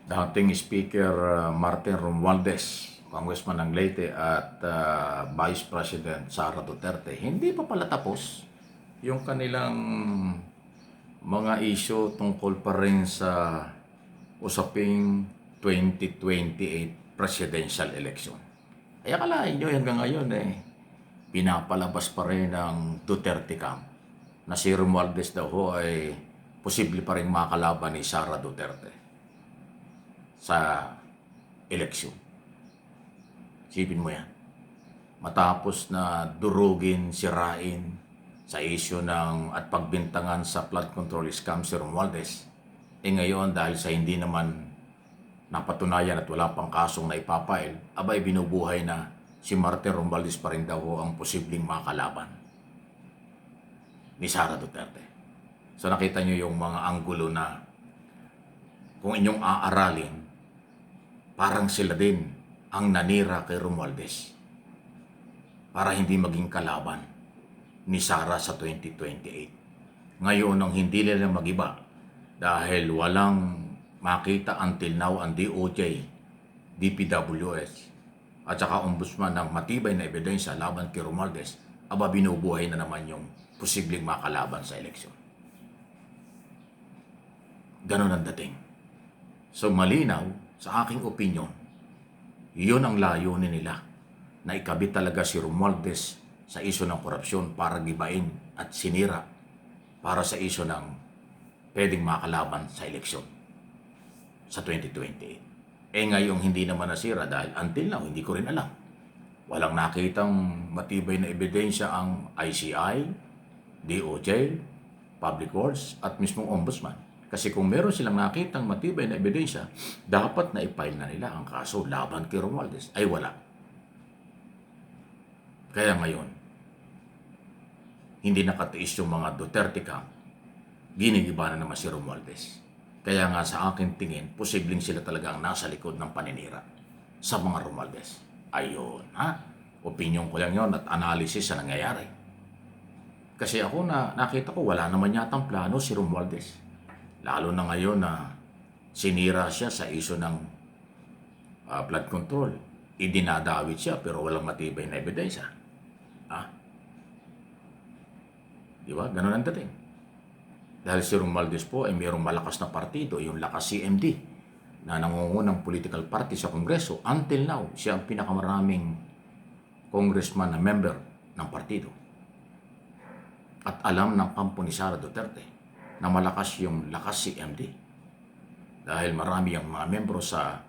Dating Speaker Martin Romualdez, Congressman ng Leyte at Vice President Sara Duterte, hindi pa pala tapos yung kanilang mga isyu tungkol pa rin sa usaping 2028 presidential election. Kaya kalahin nyo hanggang ngayon pinapalabas pa rin ng Duterte camp na si Romualdez daw ho ay posible pa rin makalaban ni Sara Duterte sa eleksyon. Sipin mo yan. Matapos na durugin, sirain sa isyo ng at pagbintangan sa flood control scam si Romualdez, ngayon dahil sa hindi naman napatunayan at wala pang kasong na ipapail, abay binubuhay na si Martin Romualdez pa rin daw ang posibleng makalaban ni Sara Duterte. So nakita nyo yung mga anggulo na kung inyong aaralin, parang sila din ang nanira kay Romualdez para hindi maging kalaban ni Sara sa 2028. Ngayon, ang hindi nila magiba dahil walang makita until now ang DOJ, DPWS at saka ombudsman ng matibay na ebidensya laban kay Romualdez, aba binubuhay na naman yung posibleng makalaban sa eleksyon. Ganon ang dating. So malinaw, sa aking opinion, iyon ang layunin nila na ikabit talaga si Romualdez sa isyu ng korupsyon para gibain at sinira para sa isyu ng pwedeng makalaban sa eleksyon sa 2028. Ngayong hindi naman nasira dahil until now, hindi ko rin alam. Walang nakitang matibay na ebidensya ang ICI, DOJ, Public Works at mismong Ombudsman. Kasi kung meron silang nakitang matibay na ebidensya, dapat na i-file na nila ang kaso laban kay Romualdez. Ay wala. Kaya ngayon, hindi nakatiis yung mga Duterte camp, ginigiba na naman si Romualdez. Kaya nga sa akin tingin, posibleng sila talaga ang nasa likod ng paninira sa mga Romualdez. Ayun, ha? Opinion ko lang yon at analysis sa nangyayari. Kasi ako nakita ko wala naman yatang plano si Romualdez. Lalo na ngayon na sinira siya sa isyu ng flood control. Idinadawit siya pero walang matibay na ebidensya. Di ba? Ganun ang dating. Dahil si Romualdez po ay mayroong malakas na partido, yung Lakas CMD, na nangungunang political party sa Kongreso. Until now, siya ang pinakamaraming congressman na member ng partido. At alam ng kampo ni Sara Duterte na malakas yung Lakas CMD. Dahil marami ang mga membro sa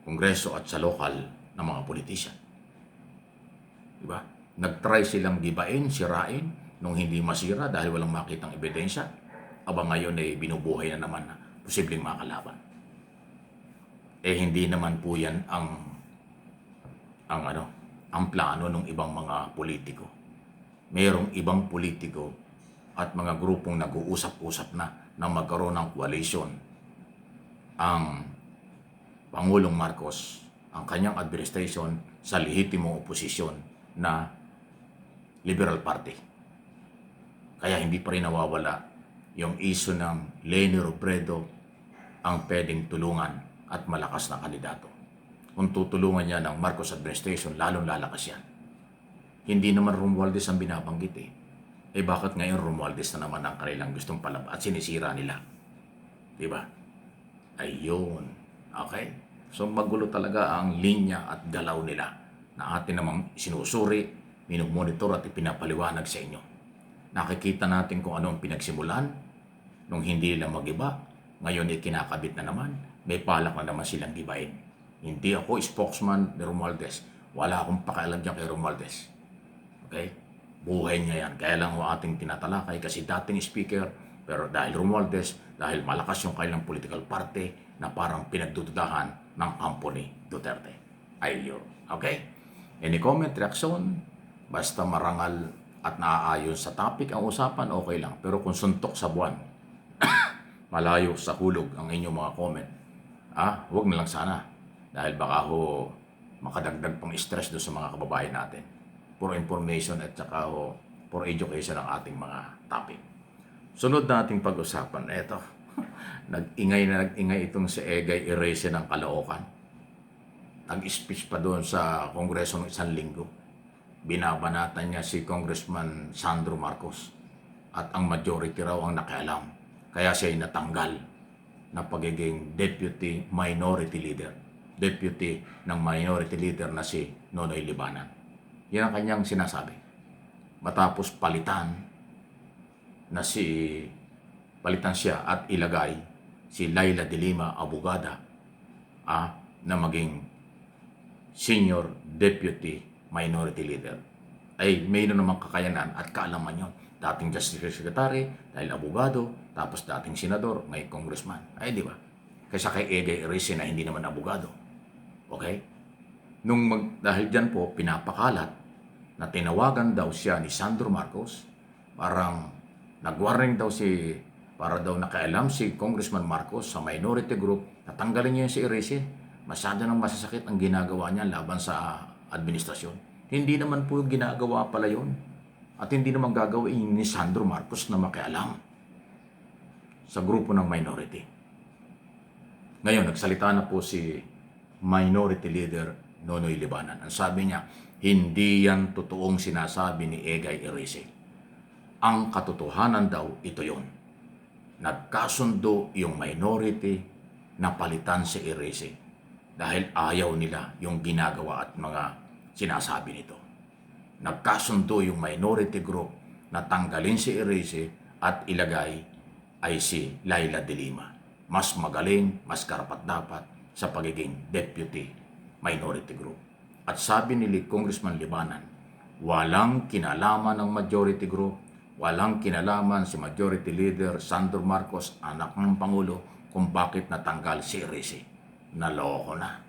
Kongreso at sa lokal na mga politisyan. Diba? Nag-try silang gibain, sirain, nung hindi masira dahil walang makitang ebidensya. Aba ngayon binubuhay na naman na posibleng makalaban. Hindi naman po yan ang plano ng ibang mga politiko. Mayroong ibang politiko at mga grupong nag-uusap-usap na magkaroon ng koalisyon. Ang Pangulong Marcos, ang kanyang administration sa lehitimong oposisyon na Liberal Party. Kaya hindi pa rin nawawala yung isyu ng Leni Robredo ang pwedeng tulungan at malakas na kandidato. Kung tutulungan niya ng Marcos administration, lalong lalakas yan. Hindi naman Romualdez ang binabanggit bakit ngayon Romualdez na naman ang kanilang gustong palabas at sinisira nila? Diba? Ayun. Okay? So magulo talaga ang linya at galaw nila na atin namang sinusuri, minumonitor at ipinapaliwanag sa inyo. Nakikita natin kung ano ang pinagsimulan nung hindi nila magiba. Ngayon kinakabit na naman. May palak na naman silang gibain. Hindi ako spokesman ni Romualdez. Wala akong pakialam dyan kay Romualdez. Okay? Buhay niya yan. Kaya lang ating tinatalakay kasi dating speaker, pero dahil Romualdez, dahil malakas yung kailang political party na parang pinagdududahan ng kampo ni Duterte. Ayun. Okay? Any comment, reaction? Basta marangal at naaayon sa topic ang usapan, okay lang. Pero kung suntok sa buwan, malayo sa hulog ang inyong mga comment, huwag na lang sana. Dahil baka makadagdag pang stress doon sa mga kababayan natin. For information at saka for education ang ating mga topic. Sunod nating pag-usapan, ito. Nag-ingay itong si Egay Erese ng Caloocan. Nag-speech pa doon sa Kongreso ng isang linggo. Binabanatan niya si Congressman Sandro Marcos. At ang majority raw ang nakialam. Kaya siya ay natanggal na pagiging Deputy Minority Leader. Deputy ng Minority Leader na si Nonoy Libanan. Yan ang kanyang sinasabi. Matapos palitan siya at ilagay si Laila de Lima, abogada, na maging Senior Deputy Minority Leader. Ay mayroon namang kakayanan at kaalaman yon. Dating Justice Secretary, dahil abogado, tapos dating senador, may congressman. Ay, di ba? Kaysa kay Egay Erese na hindi naman abogado. Okay? Dahil dyan po, pinapakalat na tinawagan daw siya ni Sandro Marcos, parang nag-warning daw para daw nakailam si Congressman Marcos sa minority group, natanggalin niya si Erese. Masyado nang masasakit ang ginagawa niya laban sa administrasyon. Hindi naman po ginagawa pala yun. At hindi naman gagawin ni Sandro Marcos na makialam sa grupo ng minority. Ngayon, nagsalita na po si Minority Leader Nonoy Libanan. Ang sabi niya, hindi yan totoong sinasabi ni Egay Erese. Ang katotohanan daw, ito yon. Nagkasundo yung minority na palitan si Erese dahil ayaw nila yung ginagawa at mga sinasabi nito. Nagkasundo yung minority group na tanggalin si Erese at ilagay ay si Laila de Lima. Mas magaling, mas karapat-dapat sa pagiging deputy minority group. At sabi ni Congressman Libanan, walang kinalaman ng majority group, walang kinalaman si Majority Leader Sandro Marcos, anak ng Pangulo, kung bakit natanggal si Erese. Naloko na.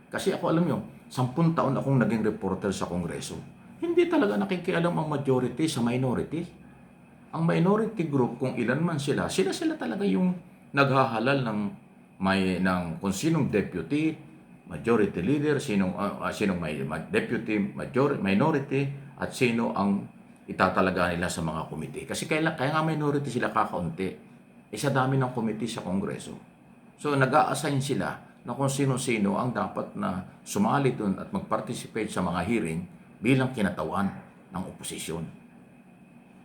Kasi ako alam nyo, 10 taon akong naging reporter sa Kongreso. Hindi talaga nakikialam ang majority sa minority. Ang minority group, kung ilan man sila talaga yung naghahalal ng kung sinong deputy, majority leader, sinong may deputy, minority, at sino ang itatalaga nila sa mga komite. Kasi kaya nga minority sila kakaunti. Sa dami ng komite sa Kongreso. So nag-a-assign sila na kung sino-sino ang dapat na sumali dun at mag-participate sa mga hearing bilang kinatawan ng oposisyon.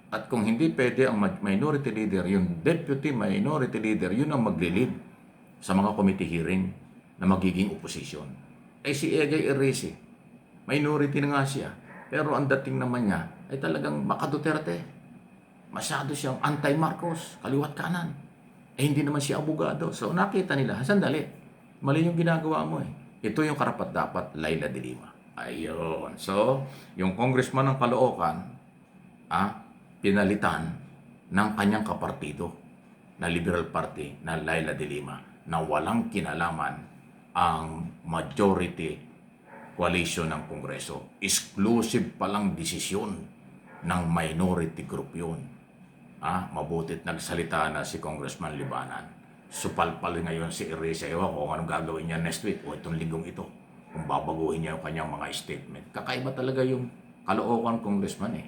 At kung hindi pwede ang minority leader, yung deputy minority leader, yun ang maglilid sa mga committee hearing na magiging oposisyon. Si Egay Erese, minority na nga siya, pero ang dating naman niya ay talagang maka-Duterte. Masyado siyang anti-Marcos, kaliwat kanan. Hindi naman siya abogado. So nakita nila, sandali, mali yung ginagawa mo . Ito yung karapat-dapat, Laila de Lima. Ayun. So, yung congressman ng Caloocan, pinalitan ng kanyang kapartido na Liberal Party na Laila de Lima na walang kinalaman ang majority coalition ng Kongreso. Exclusive palang desisyon ng minority group yun. Mabutit nagsalita na si Congressman Libanan. Supalpal ngayon si Erese. Ewan ko kung anong gagawin niya next week o itong linggong ito. Kung babaguhin niya yung kanyang mga statement. Kakaiba talaga yung Caloocan congressman .